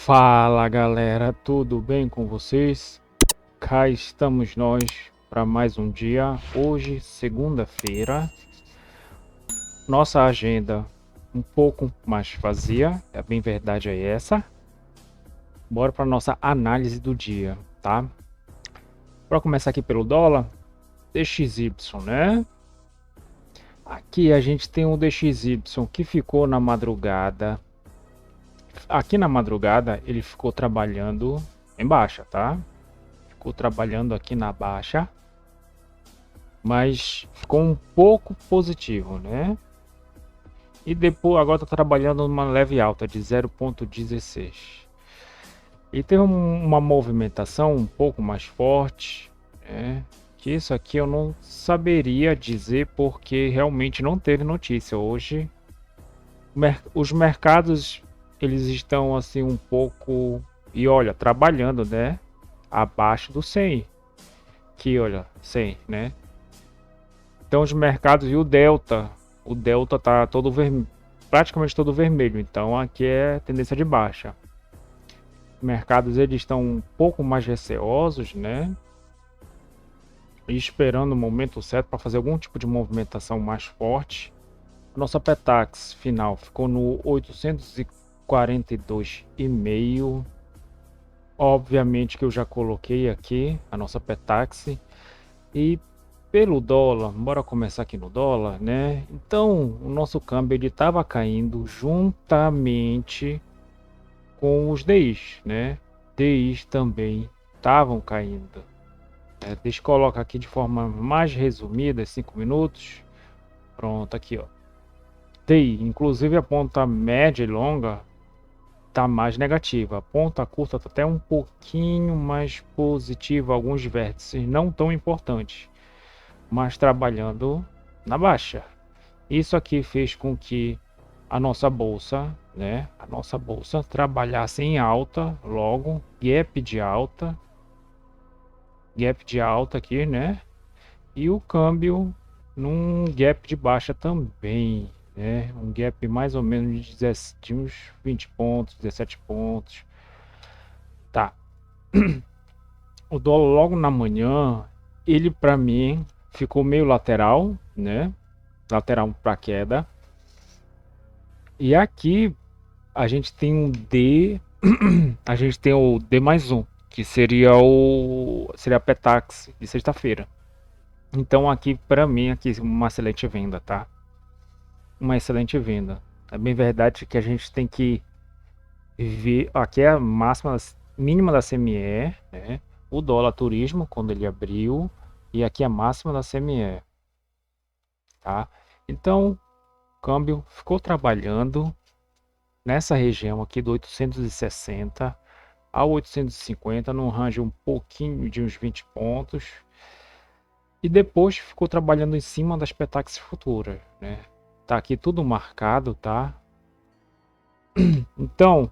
Fala galera, tudo bem com vocês? Cá estamos nós para mais um dia. Hoje, segunda-feira, nossa agenda um pouco mais vazia, a bem verdade é essa. Bora para nossa análise do dia, tá? Para começar aqui pelo dólar, DXY, né? Aqui a gente tem o DXY que ficou na madrugada. Aqui na madrugada ele ficou trabalhando em baixa, tá? Ficou trabalhando aqui na baixa, mas ficou um pouco positivo, né? E depois agora está trabalhando numa leve alta de 0,16. E teve uma movimentação um pouco mais forte, né? Que isso aqui eu não saberia dizer porque realmente não teve notícia hoje. Os mercados eles estão assim um pouco, e olha, trabalhando, né? Abaixo do 100. Que olha, 100, né? Então os mercados e o Delta tá todo praticamente todo vermelho, então aqui é tendência de baixa. Os mercados eles estão um pouco mais receosos, né? E esperando o momento certo para fazer algum tipo de movimentação mais forte. A nossa Petax final ficou no 842,5. Obviamente que eu já coloquei aqui a nossa Petax. E pelo dólar, bora começar aqui no dólar, né? Então, o nosso câmbio ele estava caindo juntamente com os DIs, né? DIs também estavam caindo. Deixa eu colocar aqui de forma mais resumida, 5 minutos. Pronto, aqui ó. DI, inclusive a ponta média e longa tá mais negativa. A ponta curta tá até um pouquinho mais positiva, alguns vértices não tão importantes, mas trabalhando na baixa. Isso aqui fez com que a nossa bolsa, né, a nossa bolsa trabalhasse em alta, logo gap de alta aqui, né? E o câmbio num gap de baixa também, né? Um gap mais ou menos de uns 20 pontos, 17 pontos. Tá. O dólar logo na manhã, ele para mim ficou meio lateral, né? Lateral para queda. E aqui a gente tem um D, a gente tem o D mais um, que seria a Petax de sexta-feira. Então aqui para mim aqui uma excelente venda, tá? Uma excelente venda. É bem verdade que a gente tem que ver aqui é a máxima mínima da CME, né? O dólar turismo quando ele abriu e aqui a máxima da CME, tá? Então o câmbio ficou trabalhando nessa região aqui do 860 a 850, num range um pouquinho de uns 20 pontos. E depois ficou trabalhando em cima das Petax futuras, né? Tá aqui tudo marcado, tá? Então,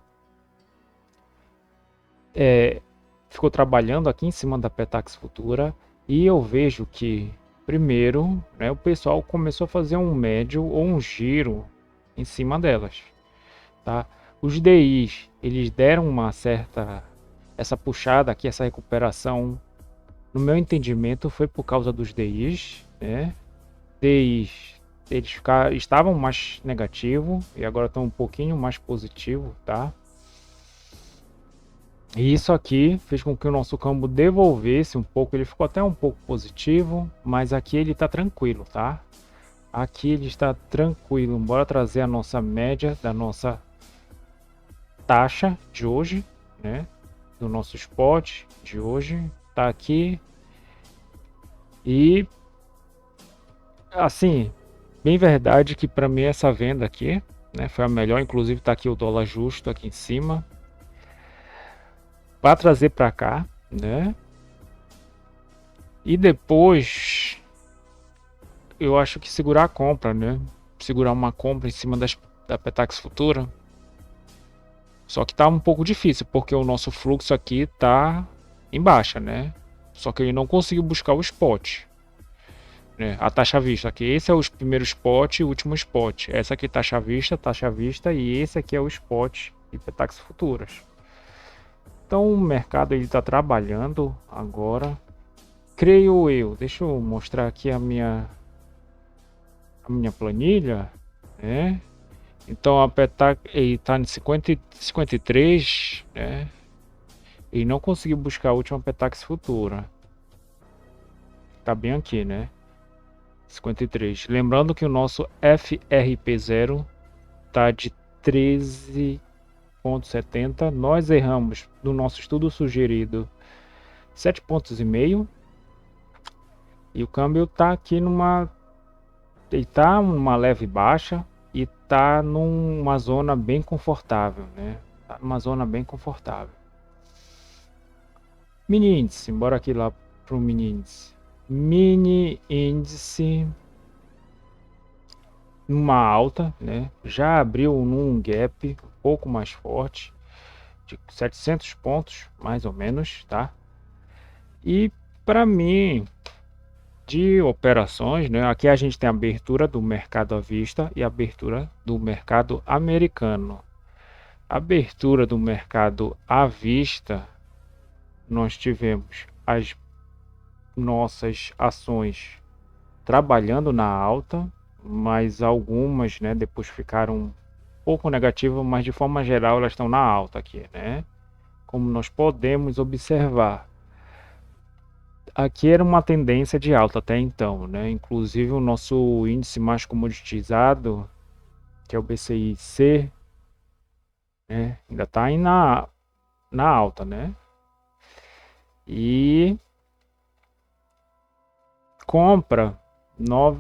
ficou trabalhando aqui em cima da Petax futura e eu vejo que primeiro, né, o pessoal começou a fazer um médio ou um giro em cima delas, tá? Os DIs, eles deram uma certa essa puxada aqui, essa recuperação, no meu entendimento, foi por causa dos DIs, né? DIs, eles estavam mais negativo e agora estão um pouquinho mais positivo, tá? E isso aqui fez com que o nosso câmbio devolvesse um pouco, ele ficou até um pouco positivo, mas aqui ele está tranquilo, tá? Aqui ele está tranquilo. Bora trazer a nossa média da nossa taxa de hoje, né? Do nosso spot de hoje, tá aqui. E assim, bem verdade que para mim essa venda aqui, né, foi a melhor, inclusive tá aqui o dólar justo aqui em cima. Para trazer para cá, né? E depois eu acho que segurar a compra, né? Segurar uma compra em cima da Petax futura. Só que tá um pouco difícil, porque o nosso fluxo aqui tá em baixa, né? Só que ele não conseguiu buscar o spot, né? A taxa vista aqui, esse é o primeiro spot e o último spot. Essa aqui taxa vista e esse aqui é o spot e Petax futuras. Então o mercado ele está trabalhando agora, creio eu. Deixa eu mostrar aqui a minha planilha, né? Então a Petax está em 53, né? E não conseguiu buscar a última Petax futura. Tá bem aqui, né? 53. Lembrando que o nosso FRP0 tá de 13,70. Nós erramos no nosso estudo sugerido 7,5 pontos. E o câmbio tá aqui ele tá numa leve baixa e tá numa zona bem confortável, né? Tá numa zona bem confortável. Mini índice, bora aqui lá pro mini índice. Mini índice numa alta, né? Já abriu num gap um pouco mais forte, de 700 pontos, mais ou menos, tá? E para mim, de operações, né? Aqui a gente tem a abertura do mercado à vista e a abertura do mercado americano. A abertura do mercado à vista, nós tivemos as nossas ações trabalhando na alta, mas algumas, né, depois ficaram um pouco negativas, mas de forma geral elas estão na alta aqui, né? Como nós podemos observar. Aqui era uma tendência de alta até então, né? Inclusive o nosso índice mais comoditizado, que é o BCIC, né, ainda está na alta, né? E compra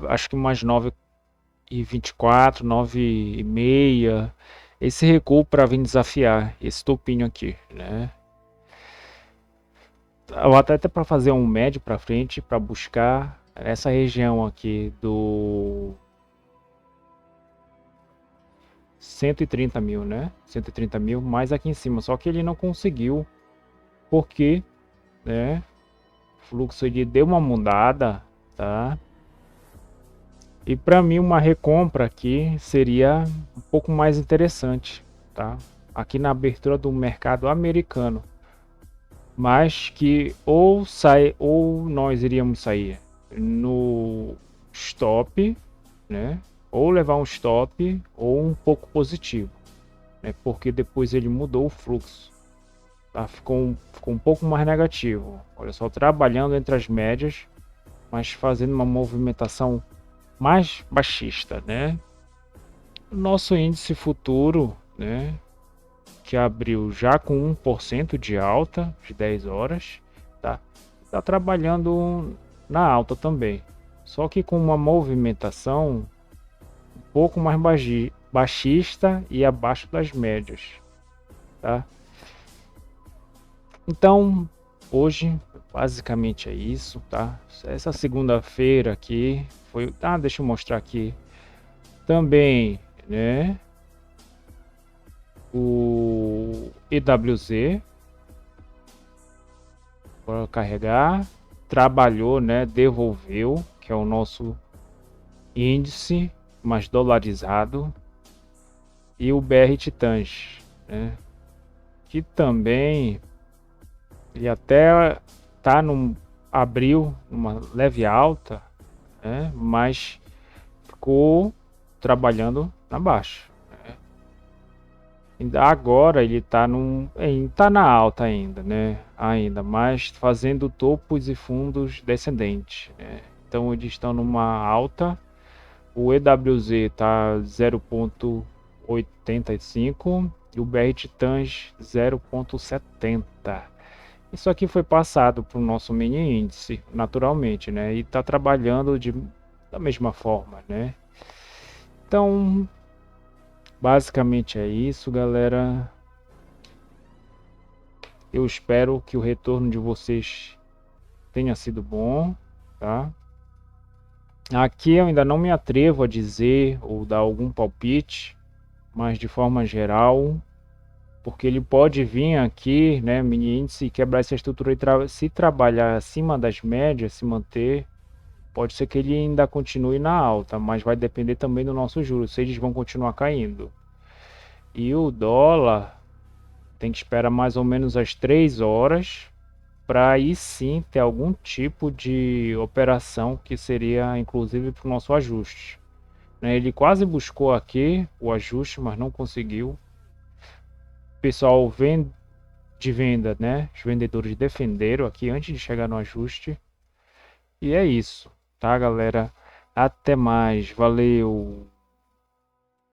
acho que umas 9,24, 9,6. Esse recuo para vir desafiar esse topinho aqui, né? Eu até para fazer um médio para frente para buscar essa região aqui do 130 mil, né? 130 mil mais aqui em cima, só que ele não conseguiu porque, né? O fluxo ele deu uma mudada, tá? E para mim uma recompra aqui seria um pouco mais interessante, tá? Aqui na abertura do mercado americano, mas que ou sai ou nós iríamos sair no stop, né? Ou levar um stop ou um pouco positivo, né? Porque depois ele mudou o fluxo, tá? Ficou um pouco mais negativo. Olha só, trabalhando entre as médias, mas fazendo uma movimentação mais baixista, né? Nosso índice futuro, né, que abriu já com 1% de alta de 10 horas, tá? Tá trabalhando na alta também, só que com uma movimentação um pouco mais baixista e abaixo das médias, tá? Então, hoje basicamente é isso, tá? Essa segunda-feira aqui foi, deixa eu mostrar aqui também, né? O EWZ para carregar, trabalhou, né? Devolveu, que é o nosso índice mais dolarizado, e o BR Titãs, né? Que também ele até tá abriu numa leve alta, né? Mas ficou trabalhando na baixa. Agora ele tá na alta ainda, né? Ainda, mas fazendo topos e fundos descendentes, né? Então eles estão numa alta. O EWZ tá 0,85 e o BR Titãs 0,70. Isso aqui foi passado para o nosso mini índice, naturalmente, né? E está trabalhando da mesma forma, né? Então, basicamente é isso, galera. Eu espero que o retorno de vocês tenha sido bom, tá? Aqui eu ainda não me atrevo a dizer ou dar algum palpite, mas de forma geral, porque ele pode vir aqui, né, mini índice, quebrar essa estrutura e se trabalhar acima das médias, se manter, pode ser que ele ainda continue na alta, mas vai depender também do nosso juros, se eles vão continuar caindo. E o dólar tem que esperar mais ou menos as 3 horas para aí sim ter algum tipo de operação que seria inclusive para o nosso ajuste, né? Ele quase buscou aqui o ajuste, mas não conseguiu. O pessoal de venda, né? Os vendedores defenderam aqui antes de chegar no ajuste. E é isso, tá, galera? Até mais, valeu!